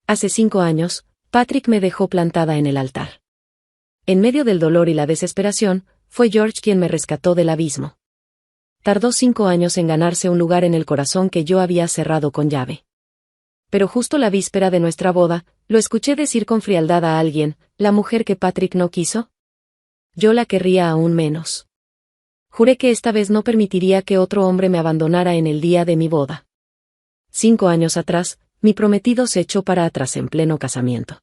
Hace 5 años, Patrick me dejó plantada en el altar. En medio del dolor y la desesperación, fue George quien me rescató del abismo. Tardó 5 años en ganarse un lugar en el corazón que yo había cerrado con llave. Pero justo la víspera de nuestra boda, lo escuché decir con frialdad a alguien, ¿la mujer que Patrick no quiso? Yo la querría aún menos. Juré que esta vez no permitiría que otro hombre me abandonara en el día de mi boda. 5 años atrás, mi prometido se echó para atrás en pleno casamiento.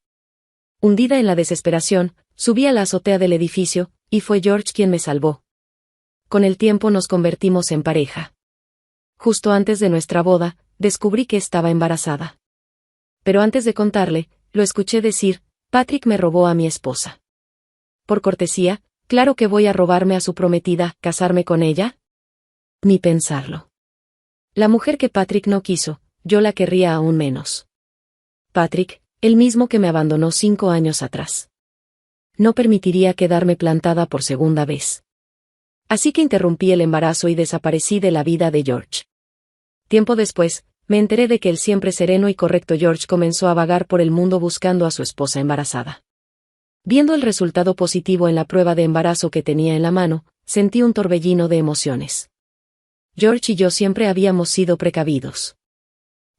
Hundida en la desesperación, subí a la azotea del edificio, y fue George quien me salvó. Con el tiempo nos convertimos en pareja. Justo antes de nuestra boda, descubrí que estaba embarazada. Pero antes de contarle, lo escuché decir, Patrick me robó a mi esposa. Por cortesía, claro que voy a robarme a su prometida, ¿casarme con ella? Ni pensarlo. La mujer que Patrick no quiso, yo la querría aún menos. Patrick, el mismo que me abandonó 5 años atrás. No permitiría quedarme plantada por segunda vez. Así que interrumpí el embarazo y desaparecí de la vida de George. Tiempo después, me enteré de que el siempre sereno y correcto George comenzó a vagar por el mundo buscando a su esposa embarazada. Viendo el resultado positivo en la prueba de embarazo que tenía en la mano, sentí un torbellino de emociones. George y yo siempre habíamos sido precavidos.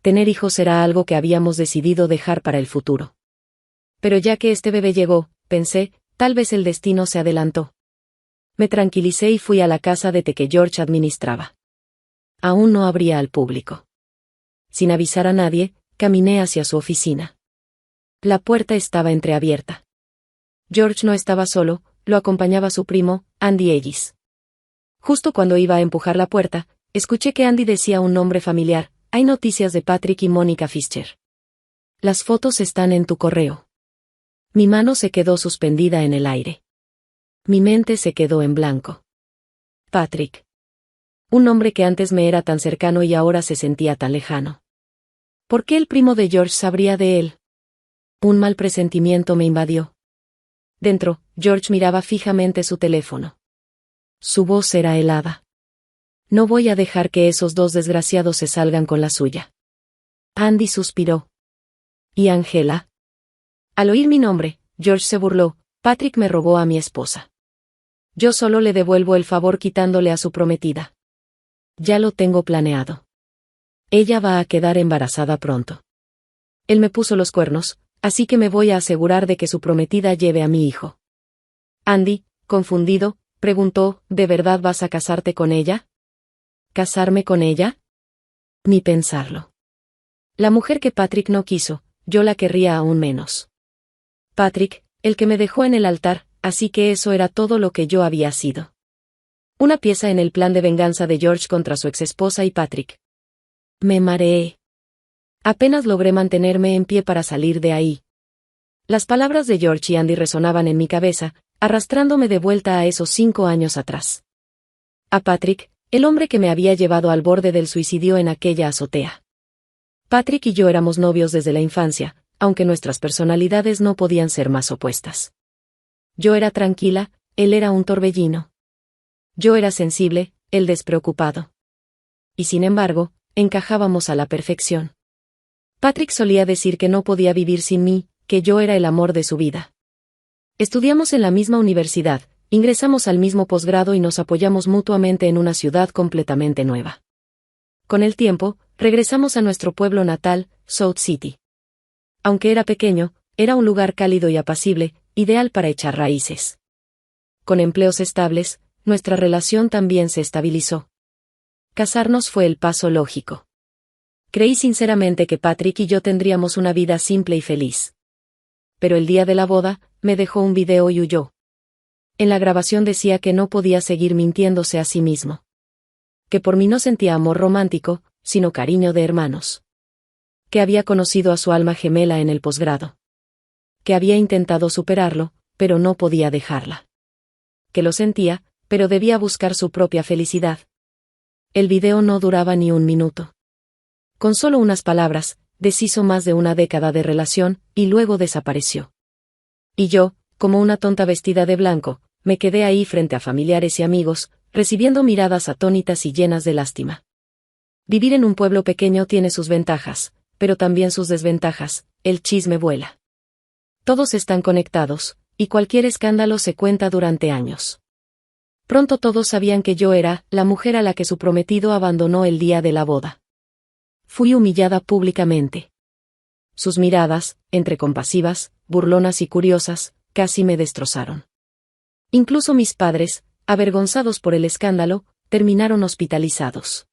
Tener hijos era algo que habíamos decidido dejar para el futuro. Pero ya que este bebé llegó, pensé, tal vez el destino se adelantó. Me tranquilicé y fui a la casa de té que George administraba. Aún no abría al público. Sin avisar a nadie, caminé hacia su oficina. La puerta estaba entreabierta. George no estaba solo, lo acompañaba su primo, Andy Ellis. Justo cuando iba a empujar la puerta, escuché que Andy decía un nombre familiar, hay noticias de Patrick y Mónica Fischer. Las fotos están en tu correo. Mi mano se quedó suspendida en el aire. Mi mente se quedó en blanco. Patrick. Un nombre que antes me era tan cercano y ahora se sentía tan lejano. ¿Por qué el primo de George sabría de él? Un mal presentimiento me invadió. Dentro, George miraba fijamente su teléfono. Su voz era helada. No voy a dejar que esos dos desgraciados se salgan con la suya. Andy suspiró. ¿Y Angela? Al oír mi nombre, George se burló, Patrick me robó a mi esposa. Yo solo le devuelvo el favor quitándole a su prometida. Ya lo tengo planeado. Ella va a quedar embarazada pronto. Él me puso los cuernos, así que me voy a asegurar de que su prometida lleve a mi hijo. Andy, confundido, preguntó, ¿de verdad vas a casarte con ella? ¿Casarme con ella? Ni pensarlo. La mujer que Patrick no quiso, yo la querría aún menos. Patrick, el que me dejó en el altar, así que eso era todo lo que yo había sido. Una pieza en el plan de venganza de George contra su exesposa y Patrick. Me mareé. Apenas logré mantenerme en pie para salir de ahí. Las palabras de George y Andy resonaban en mi cabeza, arrastrándome de vuelta a esos 5 años atrás. A Patrick, el hombre que me había llevado al borde del suicidio en aquella azotea. Patrick y yo éramos novios desde la infancia, aunque nuestras personalidades no podían ser más opuestas. Yo era tranquila, él era un torbellino. Yo era sensible, él despreocupado. Y sin embargo, encajábamos a la perfección. Patrick solía decir que no podía vivir sin mí, que yo era el amor de su vida. Estudiamos en la misma universidad, ingresamos al mismo posgrado y nos apoyamos mutuamente en una ciudad completamente nueva. Con el tiempo, regresamos a nuestro pueblo natal, South City. Aunque era pequeño, era un lugar cálido y apacible, ideal para echar raíces. Con empleos estables, nuestra relación también se estabilizó. Casarnos fue el paso lógico. Creí sinceramente que Patrick y yo tendríamos una vida simple y feliz. Pero el día de la boda, me dejó un video y huyó. En la grabación decía que no podía seguir mintiéndose a sí mismo. Que por mí no sentía amor romántico, sino cariño de hermanos. Que había conocido a su alma gemela en el posgrado. Que había intentado superarlo, pero no podía dejarla. Que lo sentía, pero debía buscar su propia felicidad. El video no duraba ni un minuto. Con solo unas palabras, deshizo más de una década de relación, y luego desapareció. Y yo, como una tonta vestida de blanco, me quedé ahí frente a familiares y amigos, recibiendo miradas atónitas y llenas de lástima. Vivir en un pueblo pequeño tiene sus ventajas, pero también sus desventajas, el chisme vuela. Todos están conectados, y cualquier escándalo se cuenta durante años. Pronto todos sabían que yo era la mujer a la que su prometido abandonó el día de la boda. Fui humillada públicamente. Sus miradas, entre compasivas, burlonas y curiosas, casi me destrozaron. Incluso mis padres, avergonzados por el escándalo, terminaron hospitalizados.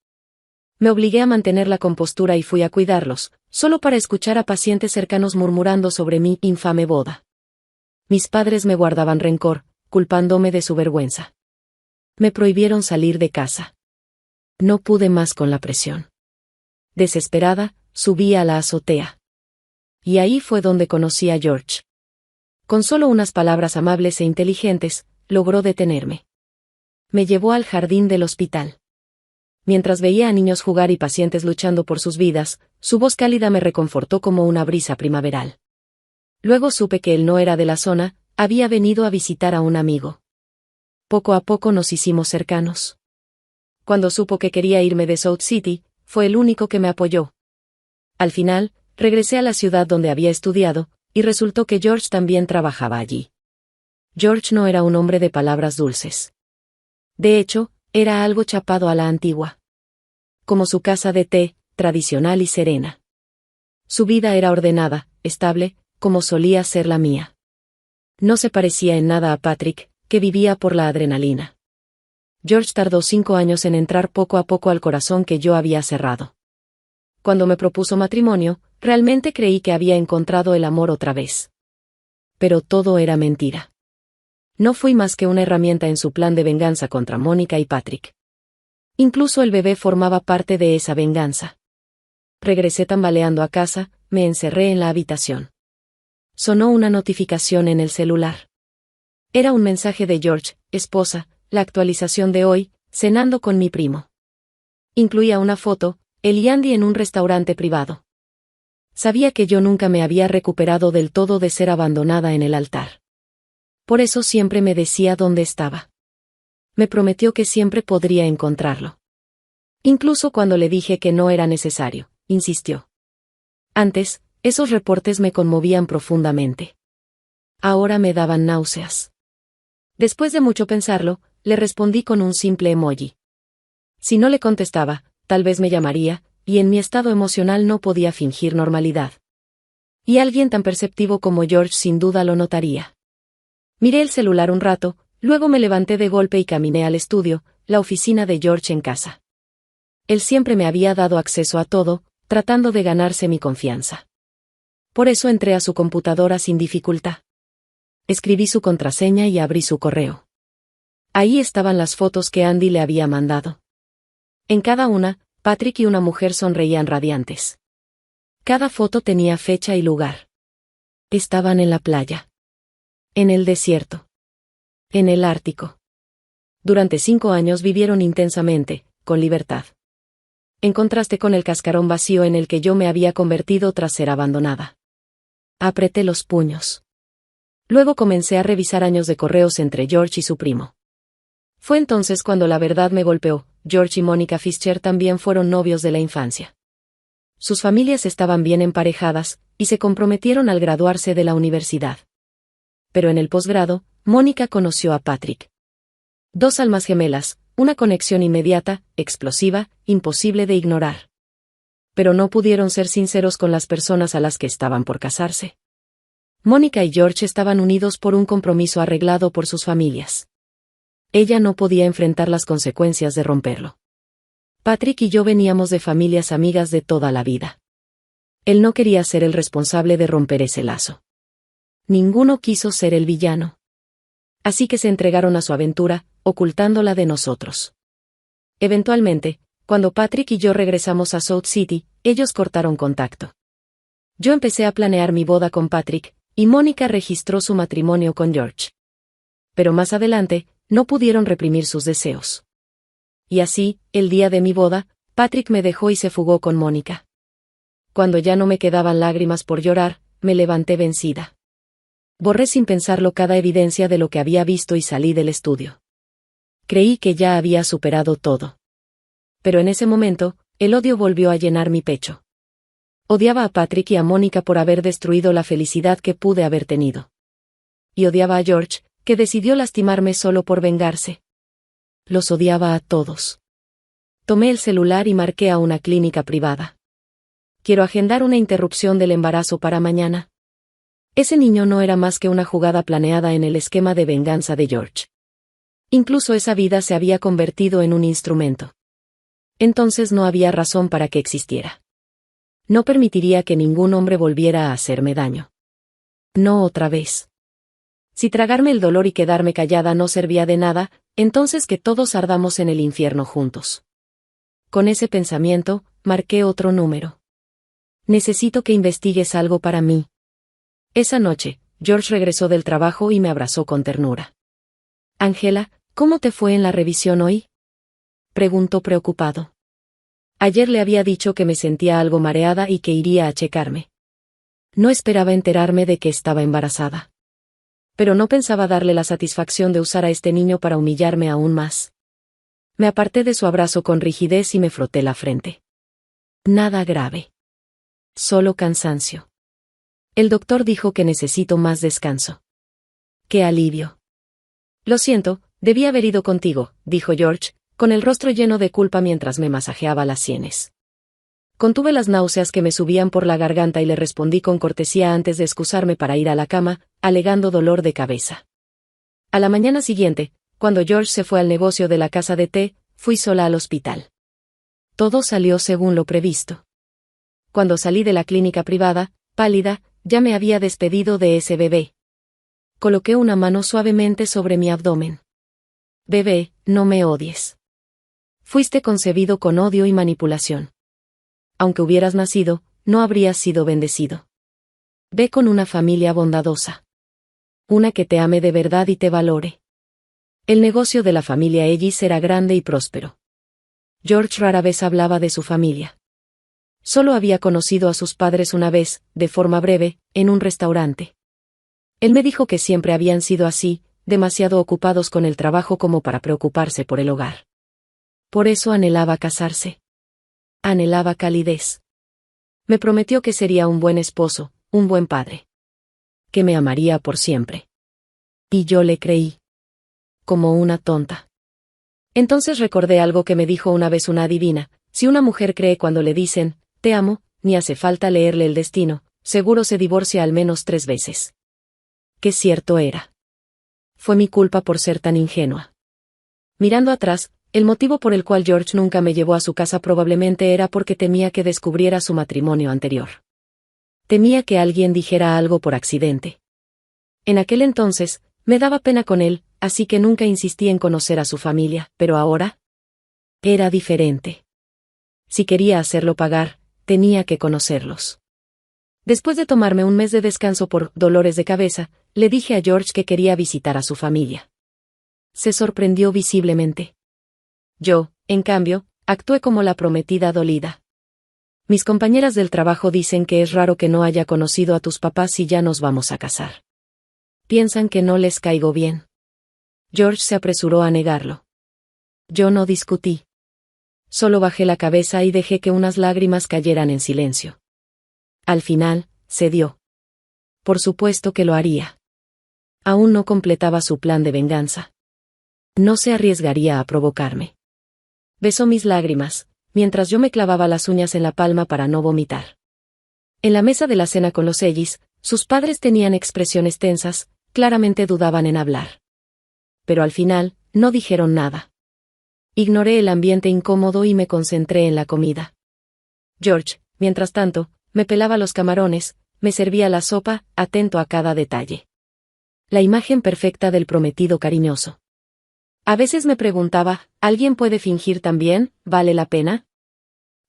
Me obligué a mantener la compostura y fui a cuidarlos, solo para escuchar a pacientes cercanos murmurando sobre mi infame boda. Mis padres me guardaban rencor, culpándome de su vergüenza. Me prohibieron salir de casa. No pude más con la presión. Desesperada, subí a la azotea. Y ahí fue donde conocí a George. Con solo unas palabras amables e inteligentes, logró detenerme. Me llevó al jardín del hospital. Mientras veía a niños jugar y pacientes luchando por sus vidas, su voz cálida me reconfortó como una brisa primaveral. Luego supe que él no era de la zona, había venido a visitar a un amigo. Poco a poco nos hicimos cercanos. Cuando supo que quería irme de South City, fue el único que me apoyó. Al final, regresé a la ciudad donde había estudiado, y resultó que George también trabajaba allí. George no era un hombre de palabras dulces. De hecho, era algo chapado a la antigua. Como su casa de té, tradicional y serena. Su vida era ordenada, estable, como solía ser la mía. No se parecía en nada a Patrick, que vivía por la adrenalina. George tardó 5 años en entrar poco a poco al corazón que yo había cerrado. Cuando me propuso matrimonio, realmente creí que había encontrado el amor otra vez. Pero todo era mentira. No fui más que una herramienta en su plan de venganza contra Mónica y Patrick. Incluso el bebé formaba parte de esa venganza. Regresé tambaleando a casa, me encerré en la habitación. Sonó una notificación en el celular. Era un mensaje de George, esposa, la actualización de hoy, cenando con mi primo. Incluía una foto, él y Andy en un restaurante privado. Sabía que yo nunca me había recuperado del todo de ser abandonada en el altar. Por eso siempre me decía dónde estaba. Me prometió que siempre podría encontrarlo. Incluso cuando le dije que no era necesario, insistió. Antes, esos reportes me conmovían profundamente. Ahora me daban náuseas. Después de mucho pensarlo, le respondí con un simple emoji. Si no le contestaba, tal vez me llamaría, y en mi estado emocional no podía fingir normalidad. Y alguien tan perceptivo como George sin duda lo notaría. Miré el celular un rato, luego me levanté de golpe y caminé al estudio, la oficina de George en casa. Él siempre me había dado acceso a todo, tratando de ganarse mi confianza. Por eso entré a su computadora sin dificultad. Escribí su contraseña y abrí su correo. Ahí estaban las fotos que Andy le había mandado. En cada una, Patrick y una mujer sonreían radiantes. Cada foto tenía fecha y lugar. Estaban en la playa. En el desierto. En el Ártico. Durante 5 años vivieron intensamente, con libertad. En contraste con el cascarón vacío en el que yo me había convertido tras ser abandonada. Apreté los puños. Luego comencé a revisar años de correos entre George y su primo. Fue entonces cuando la verdad me golpeó. George y Mónica Fischer también fueron novios de la infancia. Sus familias estaban bien emparejadas, y se comprometieron al graduarse de la universidad. Pero en el posgrado, Mónica conoció a Patrick. 2 almas gemelas, una conexión inmediata, explosiva, imposible de ignorar. Pero no pudieron ser sinceros con las personas a las que estaban por casarse. Mónica y George estaban unidos por un compromiso arreglado por sus familias. Ella no podía enfrentar las consecuencias de romperlo. Patrick y yo veníamos de familias amigas de toda la vida. Él no quería ser el responsable de romper ese lazo. Ninguno quiso ser el villano. Así que se entregaron a su aventura, ocultándola de nosotros. Eventualmente, cuando Patrick y yo regresamos a South City, ellos cortaron contacto. Yo empecé a planear mi boda con Patrick, y Mónica registró su matrimonio con George. Pero más adelante, no pudieron reprimir sus deseos. Y así, el día de mi boda, Patrick me dejó y se fugó con Mónica. Cuando ya no me quedaban lágrimas por llorar, me levanté vencida. Borré sin pensarlo cada evidencia de lo que había visto y salí del estudio. Creí que ya había superado todo. Pero en ese momento, el odio volvió a llenar mi pecho. Odiaba a Patrick y a Mónica por haber destruido la felicidad que pude haber tenido. Y odiaba a George, que decidió lastimarme solo por vengarse. Los odiaba a todos. Tomé el celular y marqué a una clínica privada. Quiero agendar una interrupción del embarazo para mañana. Ese niño no era más que una jugada planeada en el esquema de venganza de George. Incluso esa vida se había convertido en un instrumento. Entonces no había razón para que existiera. No permitiría que ningún hombre volviera a hacerme daño. No otra vez. Si tragarme el dolor y quedarme callada no servía de nada, entonces que todos ardamos en el infierno juntos. Con ese pensamiento, marqué otro número. Necesito que investigues algo para mí. Esa noche, George regresó del trabajo y me abrazó con ternura. Angela, ¿cómo te fue en la revisión hoy? Preguntó preocupado. Ayer le había dicho que me sentía algo mareada y que iría a checarme. No esperaba enterarme de que estaba embarazada. Pero no pensaba darle la satisfacción de usar a este niño para humillarme aún más. Me aparté de su abrazo con rigidez y me froté la frente. Nada grave. Solo cansancio. El doctor dijo que necesito más descanso. ¡Qué alivio! Lo siento, debí haber ido contigo, dijo George, con el rostro lleno de culpa mientras me masajeaba las sienes. Contuve las náuseas que me subían por la garganta y le respondí con cortesía antes de excusarme para ir a la cama, alegando dolor de cabeza. A la mañana siguiente, cuando George se fue al negocio de la casa de té, fui sola al hospital. Todo salió según lo previsto. Cuando salí de la clínica privada, pálida, ya me había despedido de ese bebé. Coloqué una mano suavemente sobre mi abdomen. Bebé, no me odies. Fuiste concebido con odio y manipulación. Aunque hubieras nacido, no habrías sido bendecido. Ve con una familia bondadosa. Una que te ame de verdad y te valore. El negocio de la familia Ellis era grande y próspero. George rara vez hablaba de su familia. Solo había conocido a sus padres una vez, de forma breve, en un restaurante. Él me dijo que siempre habían sido así, demasiado ocupados con el trabajo como para preocuparse por el hogar. Por eso anhelaba casarse. Anhelaba calidez. Me prometió que sería un buen esposo, un buen padre. Que me amaría por siempre. Y yo le creí. Como una tonta. Entonces recordé algo que me dijo una vez una adivina: si una mujer cree cuando le dicen, te amo, ni hace falta leerle el destino, seguro se divorcia al menos 3 veces. Qué cierto era. Fue mi culpa por ser tan ingenua. Mirando atrás, el motivo por el cual George nunca me llevó a su casa probablemente era porque temía que descubriera su matrimonio anterior. Temía que alguien dijera algo por accidente. En aquel entonces, me daba pena con él, así que nunca insistí en conocer a su familia, pero ahora era diferente. Si quería hacerlo pagar, tenía que conocerlos. Después de tomarme un mes de descanso por dolores de cabeza, le dije a George que quería visitar a su familia. Se sorprendió visiblemente. Yo, en cambio, actué como la prometida dolida. Mis compañeras del trabajo dicen que es raro que no haya conocido a tus papás si ya nos vamos a casar. Piensan que no les caigo bien. George se apresuró a negarlo. Yo no discutí. Solo bajé la cabeza y dejé que unas lágrimas cayeran en silencio. Al final, cedió. Por supuesto que lo haría. Aún no completaba su plan de venganza. No se arriesgaría a provocarme. Besó mis lágrimas, mientras yo me clavaba las uñas en la palma para no vomitar. En la mesa de la cena con los Ellis, sus padres tenían expresiones tensas, claramente dudaban en hablar. Pero al final, no dijeron nada. Ignoré el ambiente incómodo y me concentré en la comida. George, mientras tanto, me pelaba los camarones, me servía la sopa, atento a cada detalle. La imagen perfecta del prometido cariñoso. A veces me preguntaba, ¿alguien puede fingir también? ¿Vale la pena?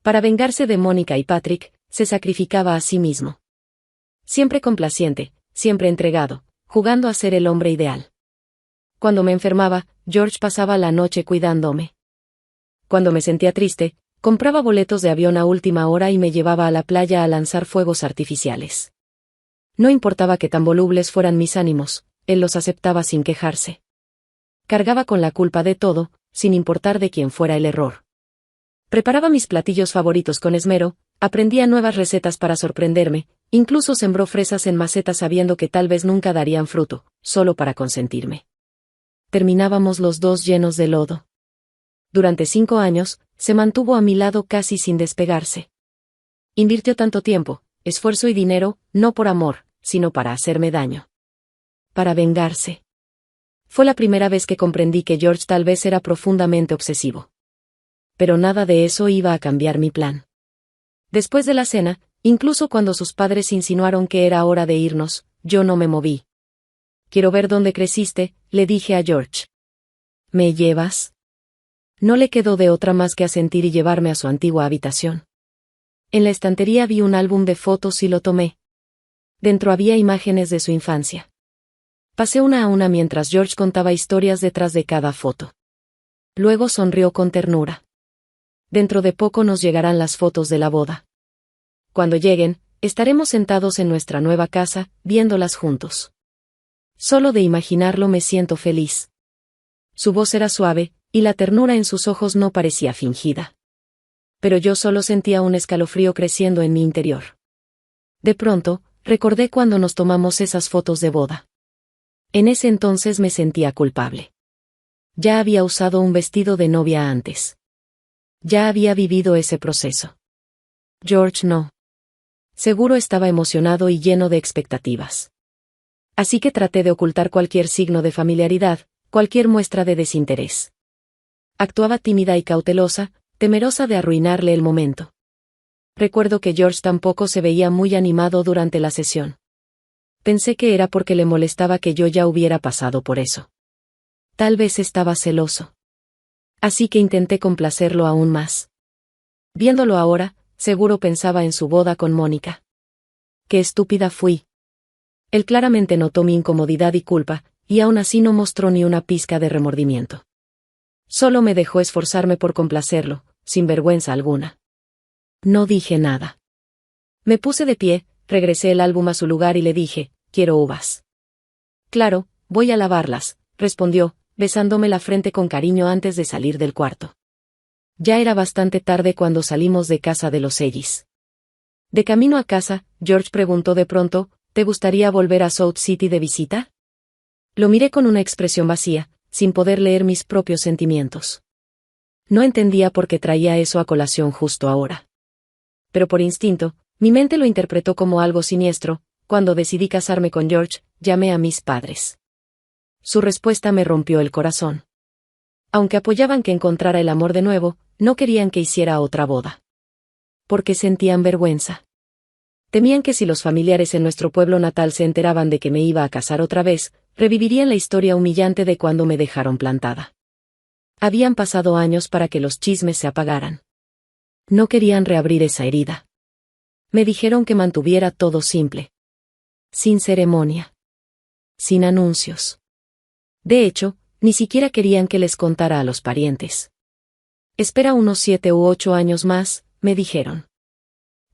Para vengarse de Mónica y Patrick, se sacrificaba a sí mismo. Siempre complaciente, siempre entregado, jugando a ser el hombre ideal. Cuando me enfermaba, George pasaba la noche cuidándome. Cuando me sentía triste, compraba boletos de avión a última hora y me llevaba a la playa a lanzar fuegos artificiales. No importaba qué tan volubles fueran mis ánimos, él los aceptaba sin quejarse. Cargaba con la culpa de todo, sin importar de quién fuera el error. Preparaba mis platillos favoritos con esmero, Aprendía nuevas recetas para sorprenderme, incluso sembró fresas en macetas sabiendo que tal vez nunca darían fruto, solo para consentirme. Terminábamos los dos llenos de lodo. Durante 5 años, se mantuvo a mi lado casi sin despegarse. Invirtió tanto tiempo, esfuerzo y dinero, no por amor, sino para hacerme daño. Para vengarse. Fue la primera vez que comprendí que George tal vez era profundamente obsesivo. Pero nada de eso iba a cambiar mi plan. Después de la cena, incluso cuando sus padres insinuaron que era hora de irnos, yo no me moví. «Quiero ver dónde creciste», le dije a George. «¿Me llevas?» No le quedó de otra más que asentir y llevarme a su antigua habitación. En la estantería vi un álbum de fotos y lo tomé. Dentro había imágenes de su infancia. Pasé una a una mientras George contaba historias detrás de cada foto. Luego sonrió con ternura. «Dentro de poco nos llegarán las fotos de la boda. Cuando lleguen, estaremos sentados en nuestra nueva casa, viéndolas juntos. Solo de imaginarlo me siento feliz». Su voz era suave, y la ternura en sus ojos no parecía fingida. Pero yo solo sentía un escalofrío creciendo en mi interior. De pronto, recordé cuando nos tomamos esas fotos de boda. En ese entonces me sentía culpable. Ya había usado un vestido de novia antes. Ya había vivido ese proceso. George no. Seguro estaba emocionado y lleno de expectativas. Así que traté de ocultar cualquier signo de familiaridad, cualquier muestra de desinterés. Actuaba tímida y cautelosa, temerosa de arruinarle el momento. Recuerdo que George tampoco se veía muy animado durante la sesión. Pensé que era porque le molestaba que yo ya hubiera pasado por eso. Tal vez estaba celoso. Así que intenté complacerlo aún más. Viéndolo ahora, seguro pensaba en su boda con Mónica. Qué estúpida fui. Él claramente notó mi incomodidad y culpa, y aún así no mostró ni una pizca de remordimiento. Solo me dejó esforzarme por complacerlo, sin vergüenza alguna. No dije nada. Me puse de pie, regresé el álbum a su lugar y le dije, «Quiero uvas». «Claro, voy a lavarlas», respondió, besándome la frente con cariño antes de salir del cuarto. Ya era bastante tarde cuando salimos de casa de los Ellis. De camino a casa, George preguntó de pronto, «¿Te gustaría volver a South City de visita?» Lo miré con una expresión vacía, sin poder leer mis propios sentimientos. No entendía por qué traía eso a colación justo ahora. Pero por instinto, mi mente lo interpretó como algo siniestro. Cuando decidí casarme con George, llamé a mis padres. Su respuesta me rompió el corazón. Aunque apoyaban que encontrara el amor de nuevo, no querían que hiciera otra boda. Porque sentían vergüenza. Temían que si los familiares en nuestro pueblo natal se enteraban de que me iba a casar otra vez, revivirían la historia humillante de cuando me dejaron plantada. Habían pasado años para que los chismes se apagaran. No querían reabrir esa herida. Me dijeron que mantuviera todo simple. Sin ceremonia. Sin anuncios. De hecho, ni siquiera querían que les contara a los parientes. «Espera unos 7 u 8 años más», me dijeron.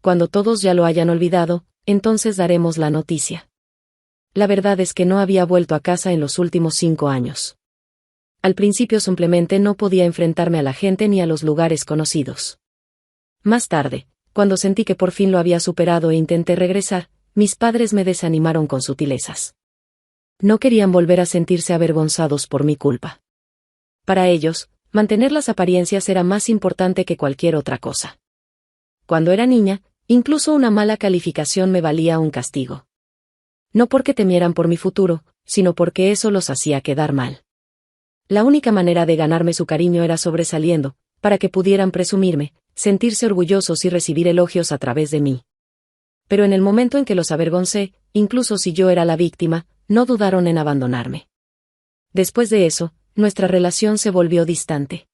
«Cuando todos ya lo hayan olvidado, entonces daremos la noticia». La verdad es que no había vuelto a casa en los últimos 5 años. Al principio simplemente no podía enfrentarme a la gente ni a los lugares conocidos. Más tarde, cuando sentí que por fin lo había superado e intenté regresar, mis padres me desanimaron con sutilezas. No querían volver a sentirse avergonzados por mi culpa. Para ellos, mantener las apariencias era más importante que cualquier otra cosa. Cuando era niña, incluso una mala calificación me valía un castigo. No porque temieran por mi futuro, sino porque eso los hacía quedar mal. La única manera de ganarme su cariño era sobresaliendo, para que pudieran presumirme, sentirse orgullosos y recibir elogios a través de mí. Pero en el momento en que los avergoncé, incluso si yo era la víctima, no dudaron en abandonarme. Después de eso, nuestra relación se volvió distante.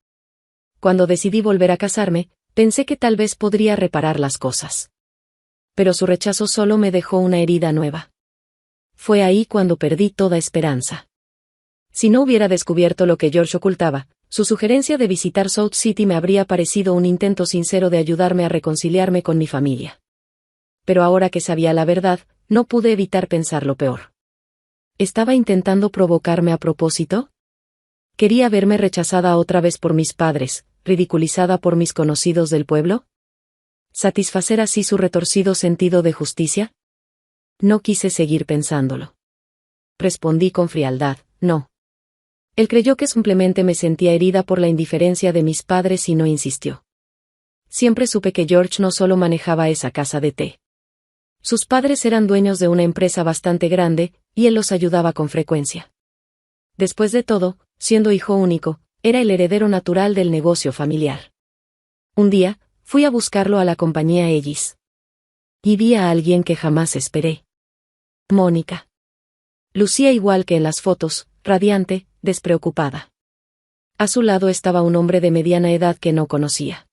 Cuando decidí volver a casarme, pensé que tal vez podría reparar las cosas. Pero su rechazo solo me dejó una herida nueva. Fue ahí cuando perdí toda esperanza. Si no hubiera descubierto lo que George ocultaba, su sugerencia de visitar South City me habría parecido un intento sincero de ayudarme a reconciliarme con mi familia. Pero ahora que sabía la verdad, no pude evitar pensar lo peor. ¿Estaba intentando provocarme a propósito? ¿Quería verme rechazada otra vez por mis padres, ridiculizada por mis conocidos del pueblo? ¿Satisfacer así su retorcido sentido de justicia? No quise seguir pensándolo. Respondí con frialdad, no. Él creyó que simplemente me sentía herida por la indiferencia de mis padres y no insistió. Siempre supe que George no solo manejaba esa casa de té. Sus padres eran dueños de una empresa bastante grande, y él los ayudaba con frecuencia. Después de todo, siendo hijo único, era el heredero natural del negocio familiar. Un día, fui a buscarlo a la compañía Ellis. Y vi a alguien que jamás esperé. Mónica. Lucía igual que en las fotos, radiante, despreocupada. A su lado estaba un hombre de mediana edad que no conocía.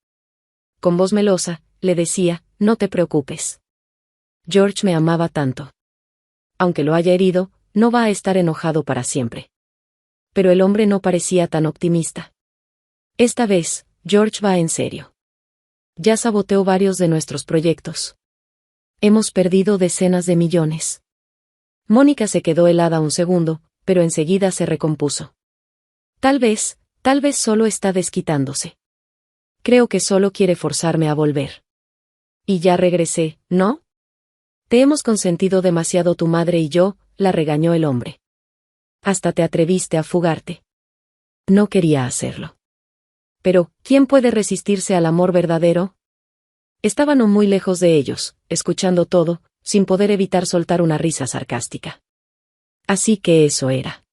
Con voz melosa, le decía, no te preocupes. George me amaba tanto. Aunque lo haya herido, no va a estar enojado para siempre. Pero el hombre no parecía tan optimista. Esta vez, George va en serio. Ya saboteó varios de nuestros proyectos. Hemos perdido decenas de millones. Mónica se quedó helada un segundo, pero enseguida se recompuso. Tal vez solo está desquitándose. Creo que solo quiere forzarme a volver. Y ya regresé, ¿no? Te hemos consentido demasiado tu madre y yo, la regañó el hombre. Hasta te atreviste a fugarte. No quería hacerlo. Pero, ¿quién puede resistirse al amor verdadero? Estaban no muy lejos de ellos, escuchando todo, sin poder evitar soltar una risa sarcástica. Así que eso era.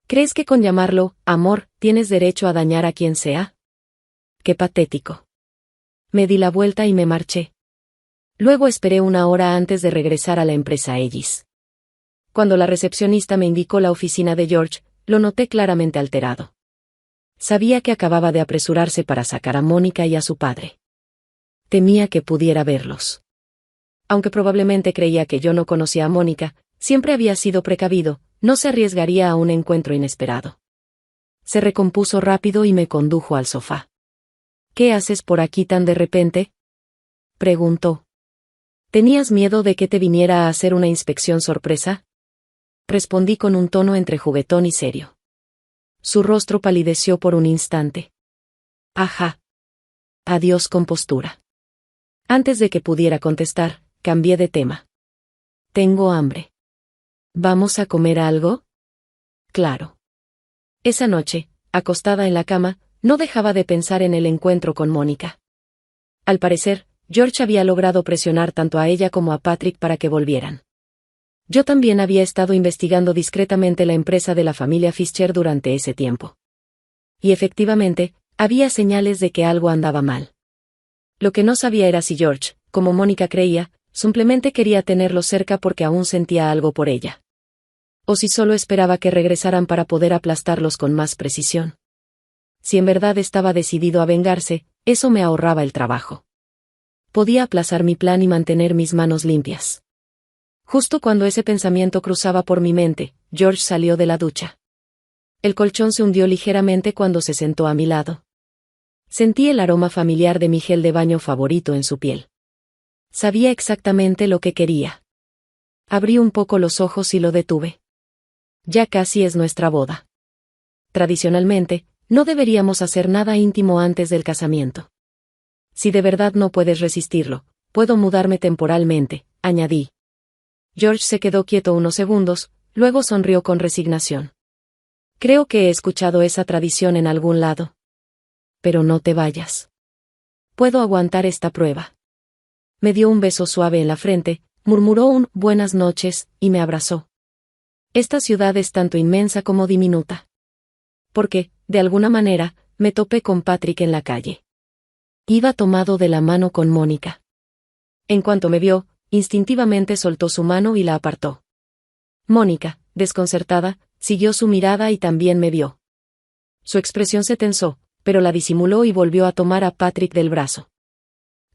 ¿Crees que con llamarlo amor tienes derecho a dañar a quien sea? Qué patético. Me di la vuelta y me marché. Luego esperé una hora antes de regresar a la empresa Ellis. Cuando la recepcionista me indicó la oficina de George, lo noté claramente alterado. Sabía que acababa de apresurarse para sacar a Mónica y a su padre. Temía que pudiera verlos. Aunque probablemente creía que yo no conocía a Mónica, siempre había sido precavido, no se arriesgaría a un encuentro inesperado. Se recompuso rápido y me condujo al sofá. ¿Qué haces por aquí tan de repente?, preguntó. ¿Tenías miedo de que te viniera a hacer una inspección sorpresa? Respondí con un tono entre juguetón y serio. Su rostro palideció por un instante. Ajá. Adiós compostura. Antes de que pudiera contestar, cambié de tema. Tengo hambre. ¿Vamos a comer algo? Claro. Esa noche, acostada en la cama, no dejaba de pensar en el encuentro con Mónica. Al parecer, George había logrado presionar tanto a ella como a Patrick para que volvieran. Yo también había estado investigando discretamente la empresa de la familia Fischer durante ese tiempo. Y efectivamente, había señales de que algo andaba mal. Lo que no sabía era si George, como Mónica creía, simplemente quería tenerlo cerca porque aún sentía algo por ella. O si solo esperaba que regresaran para poder aplastarlos con más precisión. Si en verdad estaba decidido a vengarse, eso me ahorraba el trabajo. Podía aplazar mi plan y mantener mis manos limpias. Justo cuando ese pensamiento cruzaba por mi mente, George salió de la ducha. El colchón se hundió ligeramente cuando se sentó a mi lado. Sentí el aroma familiar de mi gel de baño favorito en su piel. Sabía exactamente lo que quería. Abrí un poco los ojos y lo detuve. Ya casi es nuestra boda. Tradicionalmente, no deberíamos hacer nada íntimo antes del casamiento. Si de verdad no puedes resistirlo, puedo mudarme temporalmente, añadí. George se quedó quieto unos segundos, luego sonrió con resignación. Creo que he escuchado esa tradición en algún lado. Pero no te vayas. Puedo aguantar esta prueba. Me dio un beso suave en la frente, murmuró un buenas noches, y me abrazó. Esta ciudad es tanto inmensa como diminuta. Porque, de alguna manera, me topé con Patrick en la calle. Iba tomado de la mano con Mónica. En cuanto me vio, instintivamente soltó su mano y la apartó. Mónica, desconcertada, siguió su mirada y también me vio. Su expresión se tensó, pero la disimuló y volvió a tomar a Patrick del brazo.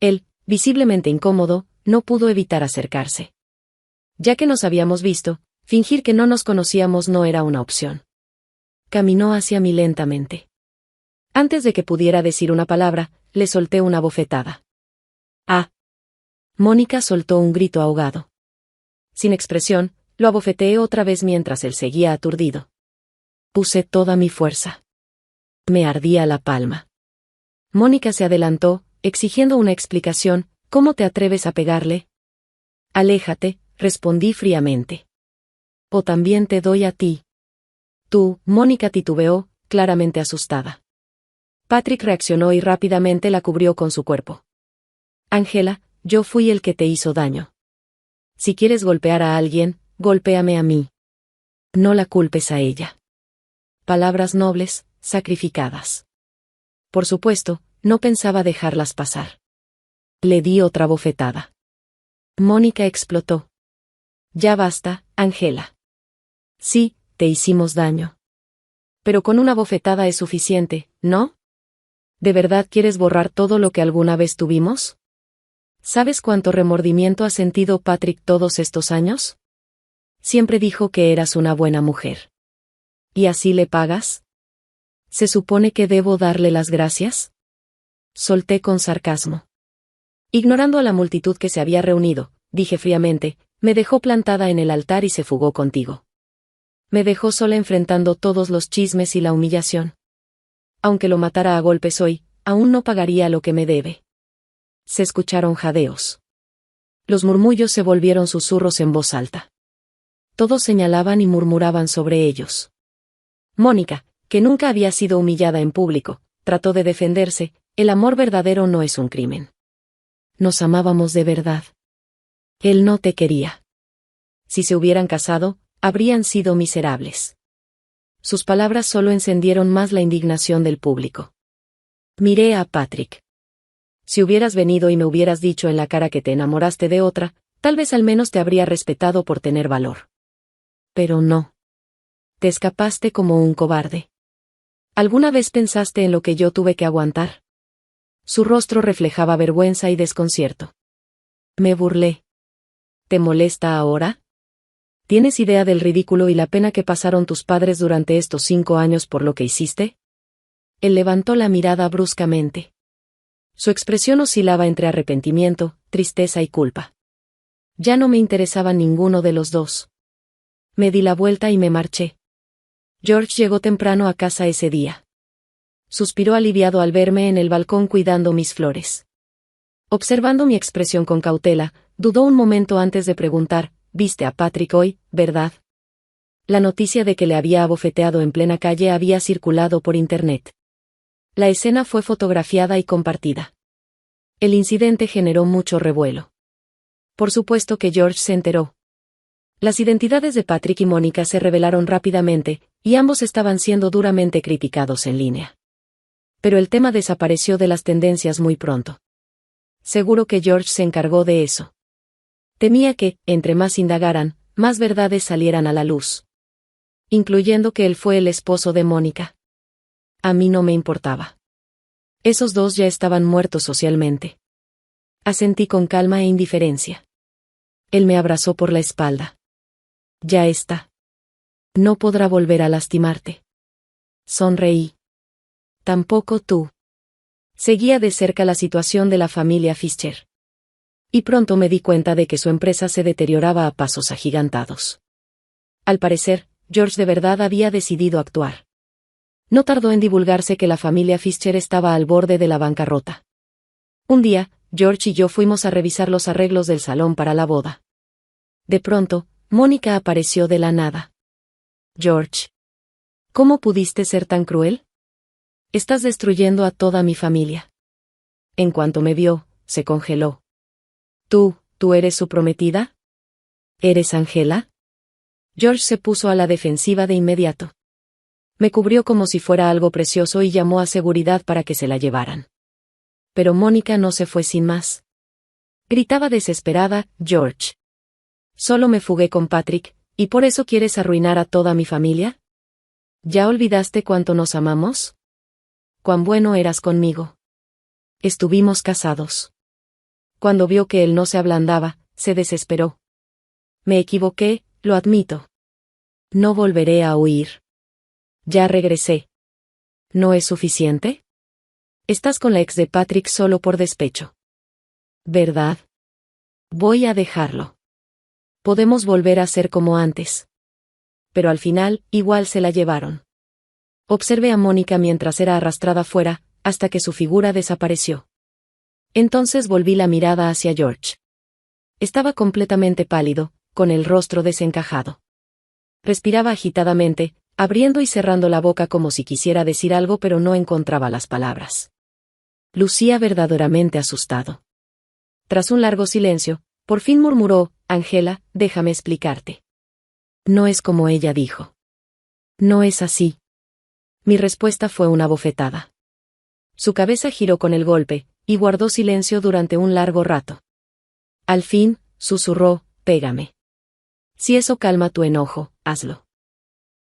Él, visiblemente incómodo, no pudo evitar acercarse. Ya que nos habíamos visto, fingir que no nos conocíamos no era una opción. Caminó hacia mí lentamente. Antes de que pudiera decir una palabra, le solté una bofetada. ¡Ah! Mónica soltó un grito ahogado. Sin expresión, lo abofeteé otra vez mientras él seguía aturdido. Puse toda mi fuerza. Me ardía la palma. Mónica se adelantó, exigiendo una explicación, ¿Cómo te atreves a pegarle? Aléjate, respondí fríamente. O también te doy a ti. Tú, Mónica titubeó, claramente asustada. Patrick reaccionó y rápidamente la cubrió con su cuerpo. Ángela, yo fui el que te hizo daño. Si quieres golpear a alguien, golpéame a mí. No la culpes a ella. Palabras nobles, sacrificadas. Por supuesto, no pensaba dejarlas pasar. Le di otra bofetada. Mónica explotó. Ya basta, Ángela. Sí, te hicimos daño. Pero con una bofetada es suficiente, ¿no? ¿De verdad quieres borrar todo lo que alguna vez tuvimos? ¿Sabes cuánto remordimiento ha sentido Patrick todos estos años? Siempre dijo que eras una buena mujer. ¿Y así le pagas? ¿Se supone que debo darle las gracias? Solté con sarcasmo. Ignorando a la multitud que se había reunido, dije fríamente, me dejó plantada en el altar y se fugó contigo. Me dejó sola enfrentando todos los chismes y la humillación. Aunque lo matara a golpes hoy, aún no pagaría lo que me debe. Se escucharon jadeos. Los murmullos se volvieron susurros en voz alta. Todos señalaban y murmuraban sobre ellos. Mónica, que nunca había sido humillada en público, trató de defenderse, el amor verdadero no es un crimen. Nos amábamos de verdad. Él no te quería. Si se hubieran casado, habrían sido miserables. Sus palabras solo encendieron más la indignación del público. Miré a Patrick. Si hubieras venido y me hubieras dicho en la cara que te enamoraste de otra, tal vez al menos te habría respetado por tener valor. Pero no. Te escapaste como un cobarde. ¿Alguna vez pensaste en lo que yo tuve que aguantar? Su rostro reflejaba vergüenza y desconcierto. Me burlé. ¿Te molesta ahora? ¿Tienes idea del ridículo y la pena que pasaron tus padres durante estos 5 años por lo que hiciste? Él levantó la mirada bruscamente. Su expresión oscilaba entre arrepentimiento, tristeza y culpa. Ya no me interesaba ninguno de los dos. Me di la vuelta y me marché. George llegó temprano a casa ese día. Suspiró aliviado al verme en el balcón cuidando mis flores. Observando mi expresión con cautela, dudó un momento antes de preguntar, «¿Viste a Patrick hoy, verdad?» La noticia de que le había abofeteado en plena calle había circulado por internet. La escena fue fotografiada y compartida. El incidente generó mucho revuelo. Por supuesto que George se enteró. Las identidades de Patrick y Mónica se revelaron rápidamente, y ambos estaban siendo duramente criticados en línea. Pero el tema desapareció de las tendencias muy pronto. Seguro que George se encargó de eso. Temía que, entre más indagaran, más verdades salieran a la luz. Incluyendo que él fue el esposo de Mónica. A mí no me importaba. Esos dos ya estaban muertos socialmente. Asentí con calma e indiferencia. Él me abrazó por la espalda. Ya está. No podrá volver a lastimarte. Sonreí. Tampoco tú. Seguía de cerca la situación de la familia Fischer. Y pronto me di cuenta de que su empresa se deterioraba a pasos agigantados. Al parecer, George de verdad había decidido actuar. No tardó en divulgarse que la familia Fischer estaba al borde de la bancarrota. Un día, George y yo fuimos a revisar los arreglos del salón para la boda. De pronto, Mónica apareció de la nada. George. ¿Cómo pudiste ser tan cruel? Estás destruyendo a toda mi familia. En cuanto me vio, se congeló. ¿Tú eres su prometida? ¿Eres Ángela? George se puso a la defensiva de inmediato. Me cubrió como si fuera algo precioso y llamó a seguridad para que se la llevaran. Pero Mónica no se fue sin más. Gritaba desesperada, George. Solo me fugué con Patrick, ¿y por eso quieres arruinar a toda mi familia? ¿Ya olvidaste cuánto nos amamos? Cuán bueno eras conmigo. Estuvimos casados. Cuando vio que él no se ablandaba, se desesperó. Me equivoqué, lo admito. No volveré a huir. Ya regresé. ¿No es suficiente? Estás con la ex de Patrick solo por despecho. ¿Verdad? Voy a dejarlo. Podemos volver a ser como antes. Pero al final, igual se la llevaron. Observé a Mónica mientras era arrastrada fuera, hasta que su figura desapareció. Entonces volví la mirada hacia George. Estaba completamente pálido, con el rostro desencajado. Respiraba agitadamente, abriendo y cerrando la boca como si quisiera decir algo pero no encontraba las palabras. Lucía verdaderamente asustado. Tras un largo silencio, por fin murmuró: Angela, déjame explicarte. No es como ella dijo. No es así. Mi respuesta fue una bofetada. Su cabeza giró con el golpe, y guardó silencio durante un largo rato. Al fin, susurró: pégame. Si eso calma tu enojo, hazlo.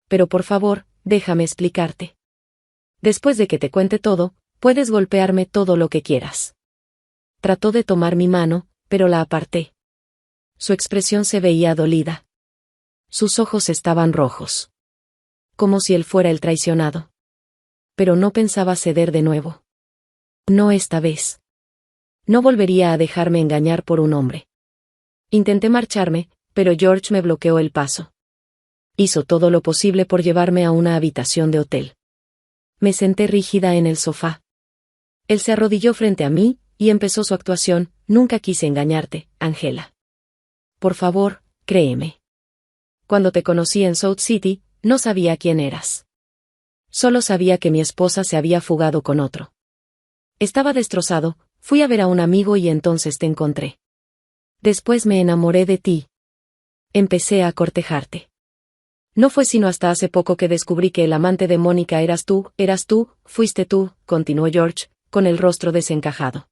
Pero por favor, déjame explicarte. Después de que te cuente todo, puedes golpearme todo lo que quieras. Trató de tomar mi mano, pero la aparté. Su expresión se veía dolida. Sus ojos estaban rojos. Como si él fuera el traicionado. Pero no pensaba ceder de nuevo. No esta vez. No volvería a dejarme engañar por un hombre. Intenté marcharme, pero George me bloqueó el paso. Hizo todo lo posible por llevarme a una habitación de hotel. Me senté rígida en el sofá. Él se arrodilló frente a mí, y empezó su actuación: nunca quise engañarte, Angela. Por favor, créeme. Cuando te conocí en South City, no sabía quién eras. Solo sabía que mi esposa se había fugado con otro. Estaba destrozado, fui a ver a un amigo y entonces te encontré. Después me enamoré de ti. Empecé a cortejarte. No fue sino hasta hace poco que descubrí que el amante de Mónica eras tú, fuiste tú, continuó George, con el rostro desencajado.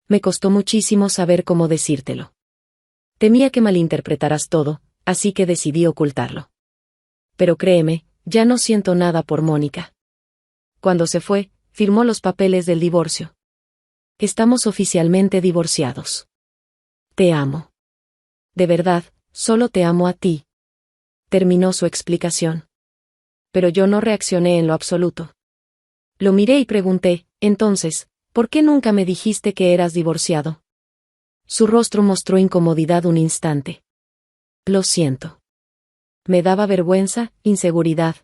Me costó muchísimo saber cómo decírtelo. Temía que malinterpretaras todo, así que decidí ocultarlo. Pero créeme, ya no siento nada por Mónica. Cuando se fue, firmó los papeles del divorcio. Estamos oficialmente divorciados. Te amo. De verdad, solo te amo a ti. Terminó su explicación. Pero yo no reaccioné en lo absoluto. Lo miré y pregunté: entonces, ¿por qué nunca me dijiste que eras divorciado? Su rostro mostró incomodidad un instante. Lo siento. Me daba vergüenza, inseguridad.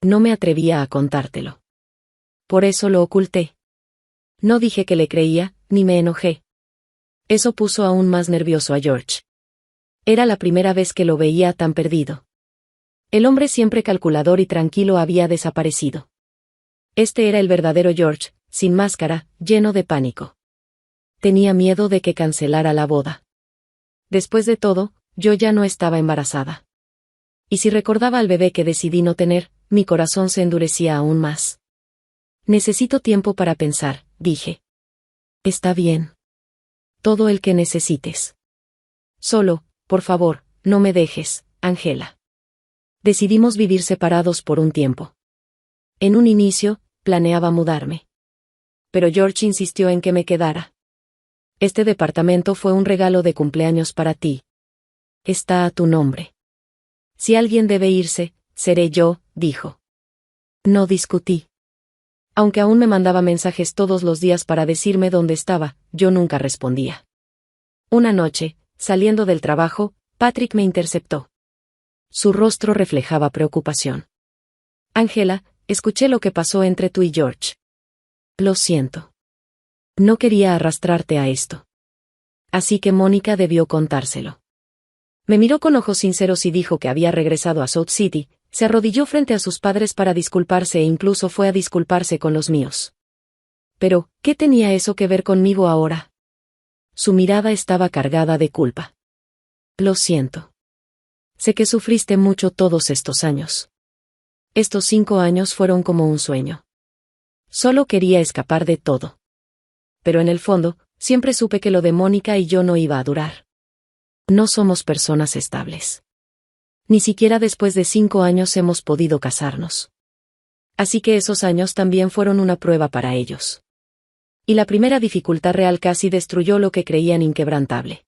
No me atrevía a contártelo. Por eso lo oculté. No dije que le creía, ni me enojé. Eso puso aún más nervioso a George. Era la primera vez que lo veía tan perdido. El hombre siempre calculador y tranquilo había desaparecido. Este era el verdadero George, sin máscara, lleno de pánico. Tenía miedo de que cancelara la boda. Después de todo, yo ya no estaba embarazada. Y si recordaba al bebé que decidí no tener, mi corazón se endurecía aún más. Necesito tiempo para pensar, dije. Está bien. Todo el que necesites. Solo, por favor, no me dejes, Angela. Decidimos vivir separados por un tiempo. En un inicio, planeaba mudarme. Pero George insistió en que me quedara. Este departamento fue un regalo de cumpleaños para ti. Está a tu nombre. Si alguien debe irse, seré yo, dijo. No discutí. Aunque aún me mandaba mensajes todos los días para decirme dónde estaba, yo nunca respondía. Una noche, saliendo del trabajo, Patrick me interceptó. Su rostro reflejaba preocupación. Angela, escuché lo que pasó entre tú y George. Lo siento. No quería arrastrarte a esto. Así que Mónica debió contárselo. Me miró con ojos sinceros y dijo que había regresado a South City, se arrodilló frente a sus padres para disculparse e incluso fue a disculparse con los míos. Pero, ¿qué tenía eso que ver conmigo ahora? Su mirada estaba cargada de culpa. Lo siento. Sé que sufriste mucho todos estos años. Estos 5 años fueron como un sueño. Solo quería escapar de todo. Pero en el fondo, siempre supe que lo de Mónica y yo no iba a durar. No somos personas estables. Ni siquiera después de 5 años hemos podido casarnos. Así que esos años también fueron una prueba para ellos. Y la primera dificultad real casi destruyó lo que creían inquebrantable.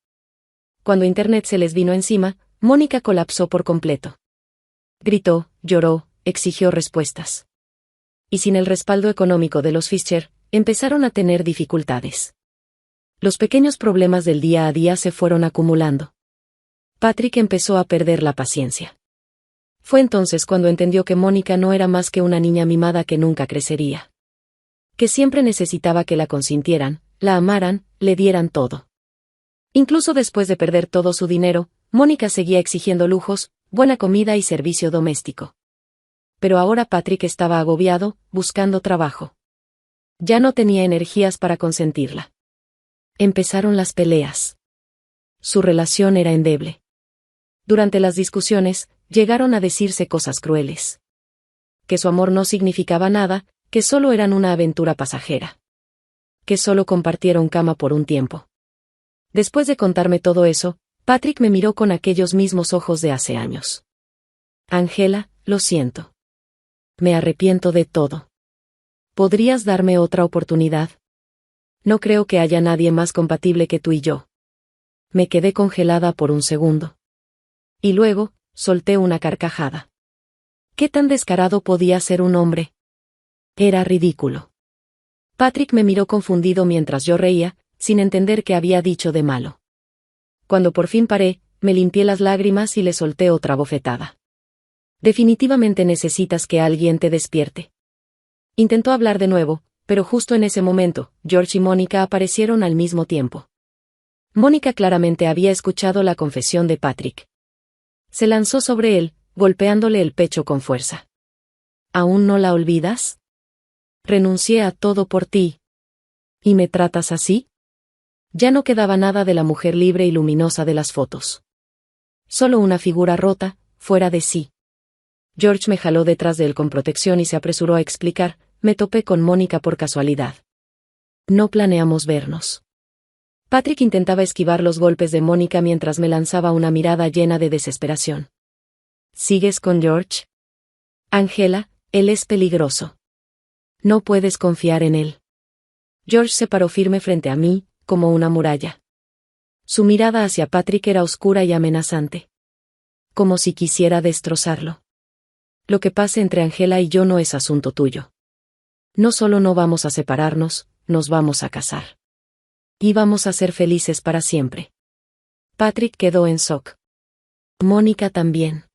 Cuando Internet se les vino encima, Mónica colapsó por completo. Gritó, lloró, exigió respuestas. Y sin el respaldo económico de los Fischer, empezaron a tener dificultades. Los pequeños problemas del día a día se fueron acumulando. Patrick empezó a perder la paciencia. Fue entonces cuando entendió que Mónica no era más que una niña mimada que nunca crecería. Que siempre necesitaba que la consintieran, la amaran, le dieran todo. Incluso después de perder todo su dinero, Mónica seguía exigiendo lujos, buena comida y servicio doméstico. Pero ahora Patrick estaba agobiado, buscando trabajo. Ya no tenía energías para consentirla. Empezaron las peleas. Su relación era endeble. Durante las discusiones, llegaron a decirse cosas crueles. Que su amor no significaba nada, que solo eran una aventura pasajera. Que solo compartieron cama por un tiempo. Después de contarme todo eso, Patrick me miró con aquellos mismos ojos de hace años. Angela, lo siento. Me arrepiento de todo. ¿Podrías darme otra oportunidad? No creo que haya nadie más compatible que tú y yo. Me quedé congelada por un segundo. Y luego, solté una carcajada. ¿Qué tan descarado podía ser un hombre? Era ridículo. Patrick me miró confundido mientras yo reía, sin entender qué había dicho de malo. Cuando por fin paré, me limpié las lágrimas y le solté otra bofetada. Definitivamente necesitas que alguien te despierte. Intentó hablar de nuevo, pero justo en ese momento, George y Mónica aparecieron al mismo tiempo. Mónica claramente había escuchado la confesión de Patrick. Se lanzó sobre él, golpeándole el pecho con fuerza. ¿Aún no la olvidas? Renuncié a todo por ti. ¿Y me tratas así? Ya no quedaba nada de la mujer libre y luminosa de las fotos. Solo una figura rota, fuera de sí. George me jaló detrás de él con protección y se apresuró a explicar, me topé con Mónica por casualidad. No planeamos vernos. Patrick intentaba esquivar los golpes de Mónica mientras me lanzaba una mirada llena de desesperación. ¿Sigues con George? Angela, él es peligroso. No puedes confiar en él. George se paró firme frente a mí, como una muralla. Su mirada hacia Patrick era oscura y amenazante. Como si quisiera destrozarlo. Lo que pase entre Angela y yo no es asunto tuyo. No solo no vamos a separarnos, nos vamos a casar. Y vamos a ser felices para siempre. Patrick quedó en shock. Mónica también.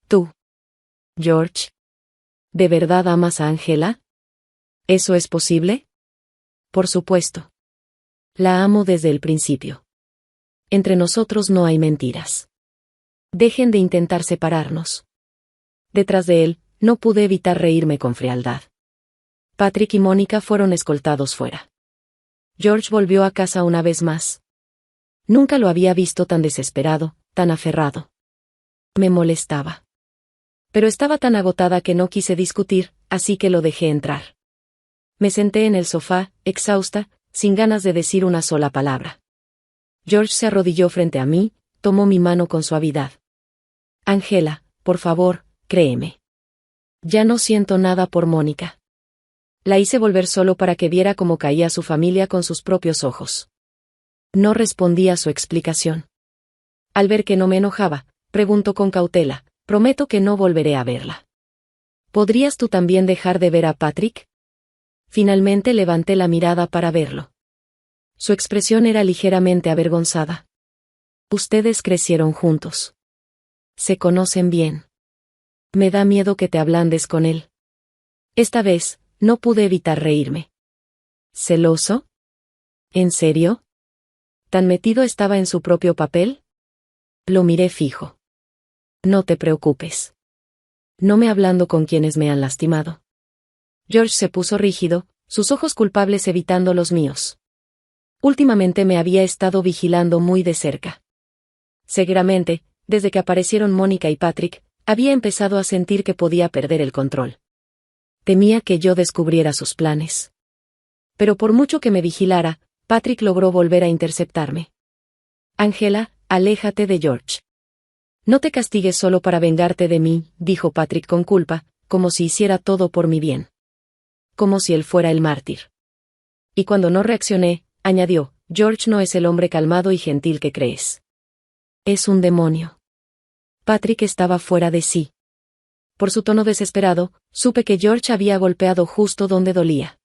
Tú. George. ¿De verdad amas a Angela? ¿Eso es posible? Por supuesto. La amo desde el principio. Entre nosotros no hay mentiras. Dejen de intentar separarnos. Detrás de él, no pude evitar reírme con frialdad. Patrick y Mónica fueron escoltados fuera. George volvió a casa una vez más. Nunca lo había visto tan desesperado, tan aferrado. Me molestaba. Pero estaba tan agotada que no quise discutir, así que lo dejé entrar. Me senté en el sofá, exhausta, sin ganas de decir una sola palabra. George se arrodilló frente a mí, tomó mi mano con suavidad. Angela, por favor, créeme. Ya no siento nada por Mónica. La hice volver solo para que viera cómo caía su familia con sus propios ojos. No respondí a su explicación. Al ver que no me enojaba, preguntó con cautela, prometo que no volveré a verla. ¿Podrías tú también dejar de ver a Patrick? Finalmente levanté la mirada para verlo. Su expresión era ligeramente avergonzada. Ustedes crecieron juntos. Se conocen bien. Me da miedo que te ablandes con él. Esta vez, no pude evitar reírme. ¿Celoso? ¿En serio? ¿Tan metido estaba en su propio papel? Lo miré fijo. No te preocupes. No me hablando con quienes me han lastimado. George se puso rígido, sus ojos culpables evitando los míos. Últimamente me había estado vigilando muy de cerca. Seguramente, desde que aparecieron Mónica y Patrick, había empezado a sentir que podía perder el control. Temía que yo descubriera sus planes. Pero por mucho que me vigilara, Patrick logró volver a interceptarme. Angela, aléjate de George. No te castigues solo para vengarte de mí, dijo Patrick con culpa, como si hiciera todo por mi bien. Como si él fuera el mártir. Y cuando no reaccioné, añadió, George no es el hombre calmado y gentil que crees. Es un demonio. Patrick estaba fuera de sí. Por su tono desesperado, supe que George había golpeado justo donde dolía.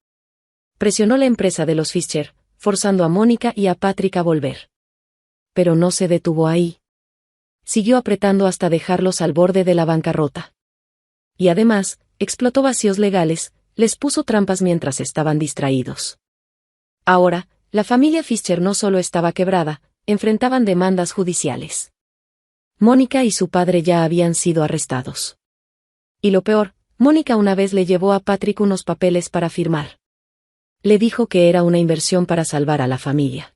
Presionó la empresa de los Fischer, forzando a Mónica y a Patrick a volver. Pero no se detuvo ahí. Siguió apretando hasta dejarlos al borde de la bancarrota. Y además, explotó vacíos legales, les puso trampas mientras estaban distraídos. Ahora, la familia Fischer no solo estaba quebrada, enfrentaban demandas judiciales. Mónica y su padre ya habían sido arrestados. Y lo peor, Mónica una vez le llevó a Patrick unos papeles para firmar. Le dijo que era una inversión para salvar a la familia.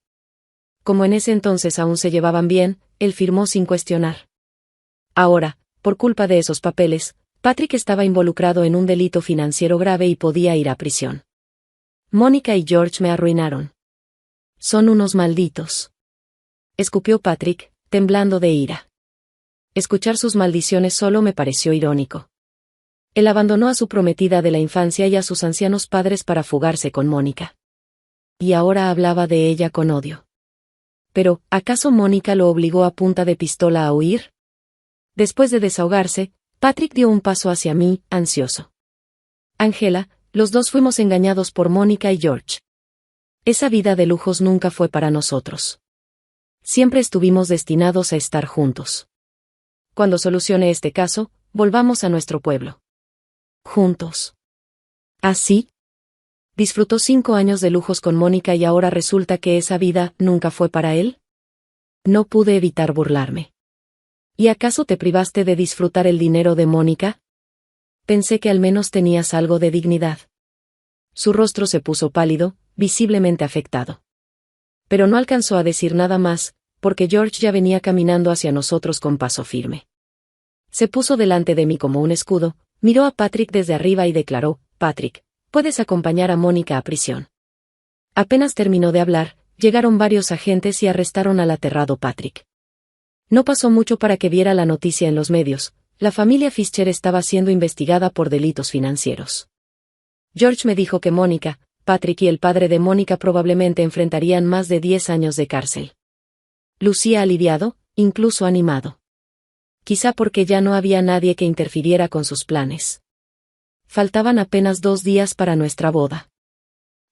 Como en ese entonces aún se llevaban bien, él firmó sin cuestionar. Ahora, por culpa de esos papeles, Patrick estaba involucrado en un delito financiero grave y podía ir a prisión. Mónica y George me arruinaron. Son unos malditos. Escupió Patrick, temblando de ira. Escuchar sus maldiciones solo me pareció irónico. Él abandonó a su prometida de la infancia y a sus ancianos padres para fugarse con Mónica. Y ahora hablaba de ella con odio. Pero, ¿acaso Mónica lo obligó a punta de pistola a huir? Después de desahogarse, Patrick dio un paso hacia mí, ansioso. Ángela, los dos fuimos engañados por Mónica y George. Esa vida de lujos nunca fue para nosotros. Siempre estuvimos destinados a estar juntos. Cuando solucione este caso, volvamos a nuestro pueblo. Juntos. ¿Así? Disfrutó 5 años de lujos con Mónica y ahora resulta que esa vida nunca fue para él. No pude evitar burlarme. ¿Y acaso te privaste de disfrutar el dinero de Mónica? Pensé que al menos tenías algo de dignidad. Su rostro se puso pálido, visiblemente afectado. Pero no alcanzó a decir nada más, porque George ya venía caminando hacia nosotros con paso firme. Se puso delante de mí como un escudo, miró a Patrick desde arriba y declaró: «Patrick, puedes acompañar a Mónica a prisión». Apenas terminó de hablar, llegaron varios agentes y arrestaron al aterrado Patrick. No pasó mucho para que viera la noticia en los medios: la familia Fischer estaba siendo investigada por delitos financieros. George me dijo que Mónica, Patrick y el padre de Mónica probablemente enfrentarían más de 10 años de cárcel. Lucía aliviado, incluso animado. Quizá porque ya no había nadie que interfiriera con sus planes. Faltaban apenas 2 días para nuestra boda.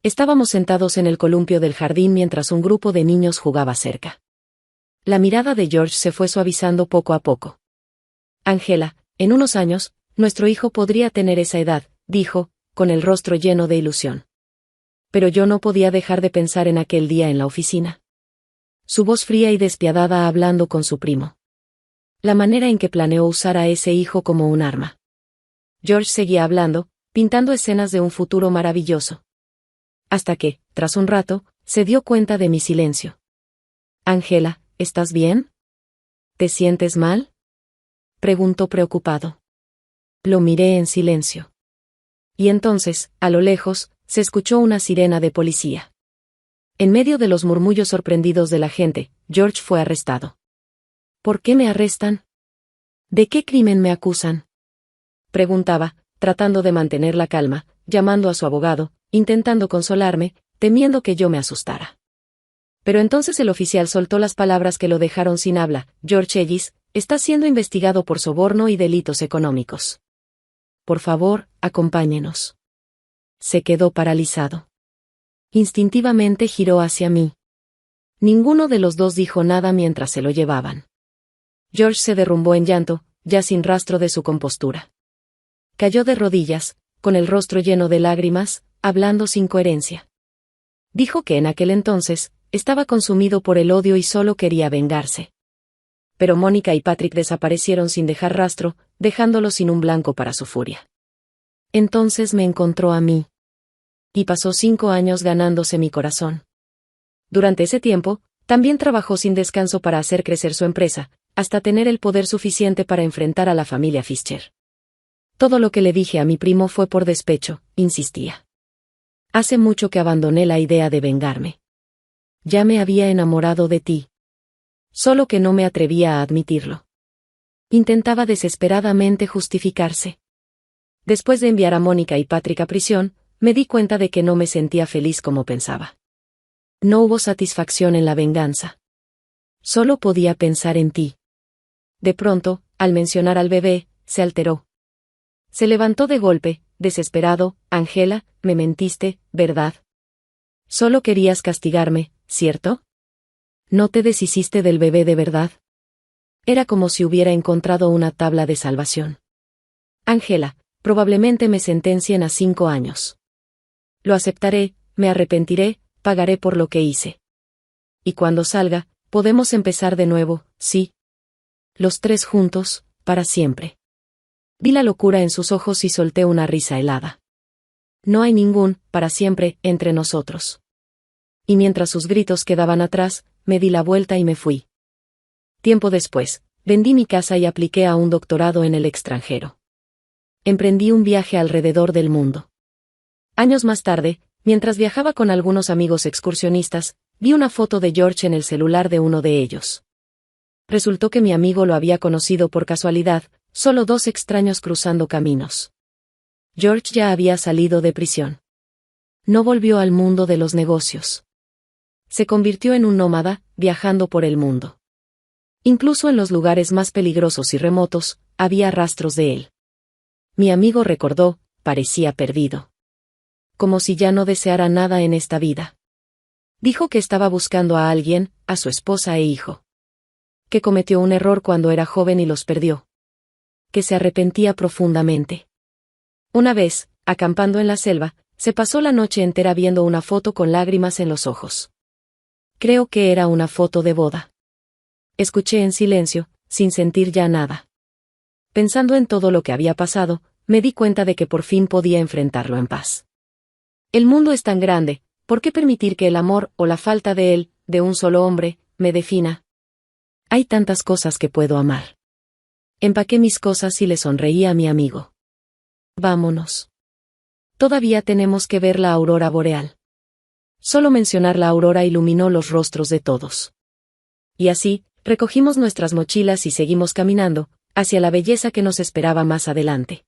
Estábamos sentados en el columpio del jardín mientras un grupo de niños jugaba cerca. La mirada de George se fue suavizando poco a poco. «Ángela, en unos años, nuestro hijo podría tener esa edad», dijo, con el rostro lleno de ilusión. Pero yo no podía dejar de pensar en aquel día en la oficina. Su voz fría y despiadada hablando con su primo. La manera en que planeó usar a ese hijo como un arma. George seguía hablando, pintando escenas de un futuro maravilloso. Hasta que, tras un rato, se dio cuenta de mi silencio. «Ángela, ¿estás bien? ¿Te sientes mal?», preguntó preocupado. Lo miré en silencio. Y entonces, a lo lejos, se escuchó una sirena de policía. En medio de los murmullos sorprendidos de la gente, George fue arrestado. «¿Por qué me arrestan? ¿De qué crimen me acusan?», preguntaba, tratando de mantener la calma, llamando a su abogado, intentando consolarme, temiendo que yo me asustara. Pero entonces el oficial soltó las palabras que lo dejaron sin habla: «George Ellis está siendo investigado por soborno y delitos económicos. Por favor, acompáñenos». Se quedó paralizado. Instintivamente giró hacia mí. Ninguno de los dos dijo nada mientras se lo llevaban. George se derrumbó en llanto, ya sin rastro de su compostura. Cayó de rodillas, con el rostro lleno de lágrimas, hablando sin coherencia. Dijo que en aquel entonces, estaba consumido por el odio y solo quería vengarse. Pero Mónica y Patrick desaparecieron sin dejar rastro, dejándolo sin un blanco para su furia. Entonces me encontró a mí. Y pasó 5 años ganándose mi corazón. Durante ese tiempo, también trabajó sin descanso para hacer crecer su empresa, hasta tener el poder suficiente para enfrentar a la familia Fischer. Todo lo que le dije a mi primo fue por despecho, insistía. Hace mucho que abandoné la idea de vengarme. Ya me había enamorado de ti. Solo que no me atrevía a admitirlo. Intentaba desesperadamente justificarse. Después de enviar a Mónica y Patrick a prisión, me di cuenta de que no me sentía feliz como pensaba. No hubo satisfacción en la venganza. Solo podía pensar en ti. De pronto, al mencionar al bebé, se alteró. Se levantó de golpe, desesperado. «Ángela, me mentiste, ¿verdad? Solo querías castigarme, ¿cierto? ¿No te deshiciste del bebé de verdad?». Era como si hubiera encontrado una tabla de salvación. «Ángela, probablemente me sentencien a 5 años. Lo aceptaré, me arrepentiré, pagaré por lo que hice. Y cuando salga, podemos empezar de nuevo, ¿sí? Los tres juntos, para siempre. Vi la locura en sus ojos y solté una risa helada. No hay ningún, para siempre, entre nosotros. Y mientras sus gritos quedaban atrás, me di la vuelta y me fui. Tiempo después, vendí mi casa y apliqué a un doctorado en el extranjero. Emprendí un viaje alrededor del mundo. Años más tarde, mientras viajaba con algunos amigos excursionistas, vi una foto de George en el celular de uno de ellos. Resultó que mi amigo lo había conocido por casualidad, solo dos extraños cruzando caminos. George ya había salido de prisión. No volvió al mundo de los negocios. Se convirtió en un nómada, viajando por el mundo. Incluso en los lugares más peligrosos y remotos, había rastros de él. Mi amigo recordó, parecía perdido. Como si ya no deseara nada en esta vida. Dijo que estaba buscando a alguien, a su esposa e hijo. Que cometió un error cuando era joven y los perdió. Que se arrepentía profundamente. Una vez, acampando en la selva, se pasó la noche entera viendo una foto con lágrimas en los ojos. Creo que era una foto de boda. Escuché en silencio, sin sentir ya nada. Pensando en todo lo que había pasado, me di cuenta de que por fin podía enfrentarlo en paz. El mundo es tan grande, ¿por qué permitir que el amor, o la falta de él, de un solo hombre, me defina? Hay tantas cosas que puedo amar. Empaqué mis cosas y le sonreí a mi amigo. Vámonos. Todavía tenemos que ver la aurora boreal. Solo mencionar la aurora iluminó los rostros de todos. Y así, recogimos nuestras mochilas y seguimos caminando, hacia la belleza que nos esperaba más adelante.